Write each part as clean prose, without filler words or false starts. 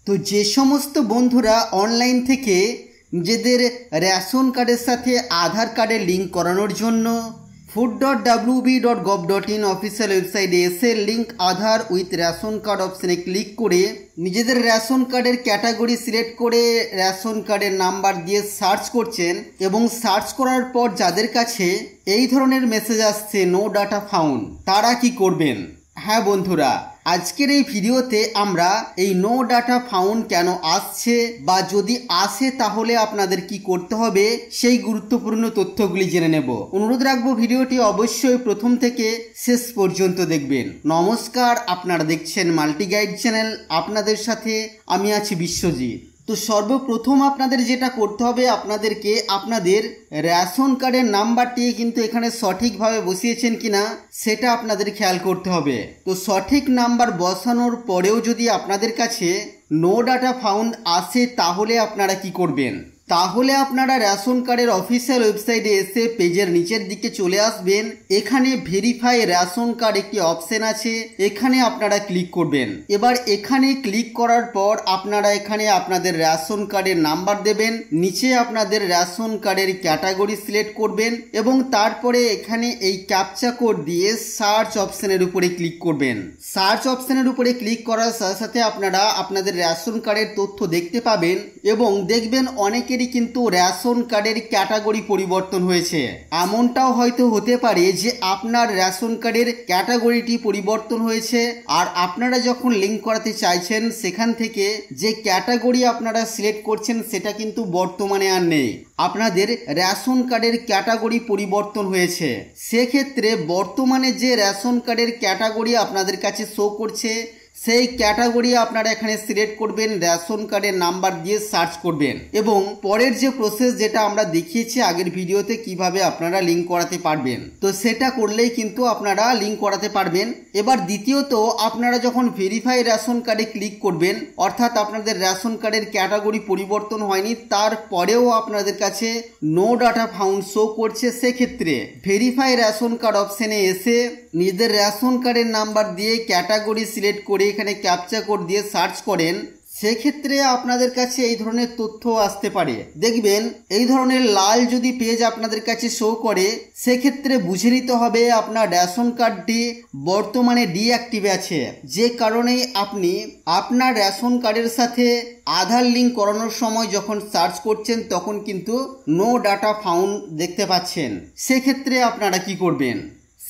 তো যে সমস্ত বন্ধুরা অনলাইন থেকে নিজেদের রেশন কার্ডের সাথে আধার কার্ডের লিঙ্ক করানোর জন্য food.wb.gov.in অফিসিয়াল ওয়েবসাইটে এসে link Aadhaar with ration card অপশানে ক্লিক করে নিজেদের রেশন কার্ডের ক্যাটাগরি সিলেক্ট করে রেশন কার্ডের নাম্বার দিয়ে সার্চ করছেন এবং সার্চ করার পর যাদের কাছে এই ধরনের মেসেজ আসছে নো ডাটা ফাউন্ড, তারা কি করবেন? হ্যাঁ বন্ধুরা, আজকের এই ভিডিওতে আমরা এই নো ডাটা ফাউন্ড কেন আসছে বা যদি আসে তাহলে আপনাদের কি করতে হবে সেই গুরুত্বপূর্ণ তথ্যগুলি জেনে নেব। অনুরোধ রাখবো ভিডিওটি অবশ্যই প্রথম থেকে শেষ পর্যন্ত দেখবেন। নমস্কার, আপনারা দেখছেন মাল্টি গাইড চ্যানেল, আপনাদের সাথে আমি আছি বিশ্বজিৎ। তো সর্বপ্রথম আপনাদের যেটা করতে হবে, আপনাদেরকে আপনাদের রেশন কার্ডের নাম্বারটি কিন্তু এখানে সঠিকভাবে বসিয়েছেন কিনা সেটা আপনাদের খেয়াল করতে হবে। তো সঠিক নাম্বার বসানোর পরেও যদি আপনাদের কাছে নো ডাটা ফাউন্ড আসে তাহলে আপনারা কি করবেন? তাহলে আপনারা রেশন কার্ডের অফিসিয়াল ওয়েবসাইটে এসে পেজের নিচের দিকে চলে আসবেন। এখানে ভেরিফাই রেশন কার্ড একটি অপশন আছে, এখানে আপনারা ক্লিক করবেন। এবার এখানে ক্লিক করার পর আপনারা এখানে আপনাদের রেশন কার্ডের নাম্বার দেবেন, নিচে আপনাদের রেশন কার্ডের ক্যাটাগরি সিলেক্ট করবেন এবং তারপরে এখানে এই ক্যাপচা কোড দিয়ে সার্চ অপশনের উপরে ক্লিক করবেন। সার্চ অপশনের উপরে ক্লিক করার সাথে সাথে আপনারা আপনাদের রেশন কার্ডের তথ্য দেখতে পাবেন এবং দেখবেন অনেকে কিন্তু রেশন কার্ডের ক্যাটাগরি পরিবর্তন হয়েছে। এমনটাও হয়তো হতে পারে যে আপনার রেশন কার্ডের ক্যাটাগরিটি পরিবর্তন হয়েছে আর আপনারা যখন লিঙ্ক করাতে চাইছেন সেখান থেকে যে ক্যাটাগরি আপনারা সিলেক্ট করছেন সেটা কিন্তু বর্তমানে আর নেই, আপনাদের রেশন কার্ডের ক্যাটাগরি পরিবর্তন হয়েছে। সেক্ষেত্রে বর্তমানে যে রেশন কার্ডের ক্যাটাগরি আপনাদের কাছে শো করছে সেই ক্যাটাগরি আপনারা এখানে সিলেক্ট করবেন, রেশন কার্ডের নাম্বার দিয়ে সার্চ করবেন এবং পরের যে প্রসেস যেটা আমরা দেখিয়েছি আগের ভিডিওতে কিভাবে আপনারা লিঙ্ক করাতে পারবেন, তো সেটা করলেই কিন্তু আপনারা লিঙ্ক করাতে পারবেন। এবার দ্বিতীয়ত, আপনারা যখন ভেরিফাই রেশন কার্ডে ক্লিক করবেন, অর্থাৎ আপনাদের রেশন কার্ডের ক্যাটাগরি পরিবর্তন হয়নি তারপরেও আপনাদের কাছে নো ডাটা ফাউন্ড শো করছে, সেক্ষেত্রে ভেরিফাই রেশন কার্ড অপশানে এসে নিজেদের রেশন কার্ডের নাম্বার দিয়ে ক্যাটাগরি সিলেক্ট করে এখানে ক্যাপচা কোড দিয়ে সার্চ করেন, সেক্ষেত্রে আপনাদের কাছে এই ধরনের তথ্য আসতে পারে। দেখবেন এই ধরনের লাল যদি পেজ আপনাদের কাছে শো করে সেক্ষেত্রে বুঝে নিতে হবে আপনার রেশন কার্ডটি বর্তমানে ডিঅ্যাক্টিভে আছে, যে কারণে আপনি আপনার রেশন কার্ডের সাথে আধার লিঙ্ক করানোর সময় যখন সার্চ করছেন তখন কিন্তু নো ডাটা ফাউন্ড দেখতে পাচ্ছেন। সেক্ষেত্রে আপনারা কি করবেন?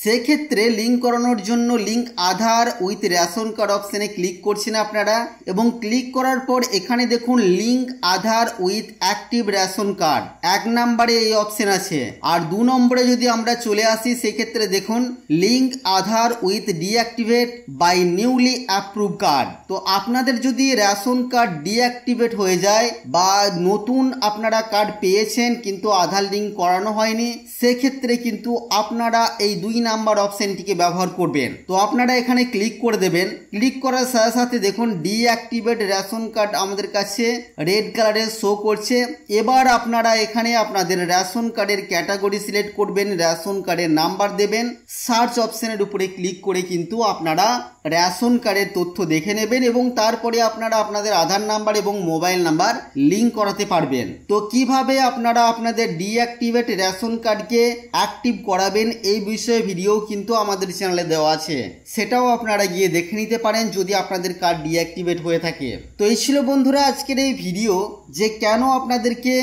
সেক্ষেত্রে লিঙ্ক করানোর জন্য link Aadhaar with ration card অপশানে ক্লিক করছেন আপনারা এবং ক্লিক করার পর এখানে দেখুন link Aadhaar with active ration card, 1 নম্বরে এই অপশান আছে। আর 2 নম্বরে যদি আমরা চলে আসি সেক্ষেত্রে দেখুন link Aadhaar with deactivate by newly approve card. তো আপনাদের যদি রেশন কার্ড ডিঅ্যাক্টিভেট হয়ে যায় বা নতুন আপনারা কার্ড পেয়েছেন কিন্তু আধার লিঙ্ক করানো হয়নি, সেক্ষেত্রে কিন্তু আপনারা এই 2 নাম্বার অপশনটিকে ব্যবহার করবেন। তো আপনারা এখানে ক্লিক করে দেবেন। ক্লিক করার সাথে সাথে দেখুন ডিঅ্যাক্টিভেট রেশন কার্ড আমাদের কাছে রেড কালারের শো করছে। এবার আপনারা এখানে আপনাদের রেশন কার্ডের ক্যাটাগরি সিলেক্ট করবেন, রেশন কার্ডের নাম্বার দেবেন, সার্চ অপশনের উপরে ক্লিক করে কিন্তু আপনারা রেশন কার্ডের তথ্য দেখে নেবেন এবং তারপরে আপনারা আপনাদের আধার নাম্বার এবং মোবাইল নাম্বার লিঙ্ক করাতে পারবেন। তো কিভাবে আপনারা আপনাদের ডিঅ্যাক্টিভেট রেশন কার্ডকে অ্যাক্টিভ করাবেন এই বিষয়ে ভিডিও কিন্তু আমাদের চ্যানেলে দেওয়া আছে, সেটাও আপনারা গিয়ে দেখে নিতে পারেন যদি আপনাদের কার্ড ডিঅ্যাক্টিভেট হয়ে থাকে। তো এই ছিল বন্ধুরা আজকের এই ভিডিও, যে কেন আপনাদেরকে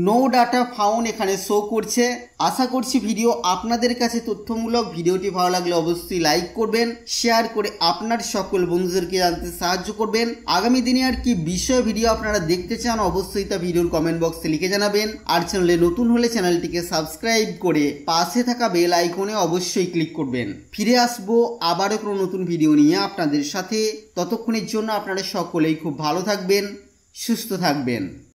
নো ডাটা ফাউন্ড এখানে শো করছে। আশা করছি ভিডিও আপনাদের কাছে তথ্যমূলক। ভিডিওটি ভালো লাগলে অবশ্যই লাইক করবেন, শেয়ার করে আপনার সকল বন্ধুদেরকে জানতে সাহায্য করবেন। আগামী দিনে আর কি বিষয় ভিডিও আপনারা দেখতে চান অবশ্যই তা ভিডিওর কমেন্ট বক্সে লিখে জানাবেন। আর চ্যানেলে নতুন হলে চ্যানেলটিকে সাবস্ক্রাইব করে পাশে থাকা বেল আইকনে অবশ্যই ক্লিক করবেন। ফিরে আসবো আবারও কোনো নতুন ভিডিও নিয়ে আপনাদের সাথে। ততক্ষণের জন্য আপনারা সকলেই খুব ভালো থাকবেন, সুস্থ থাকবেন।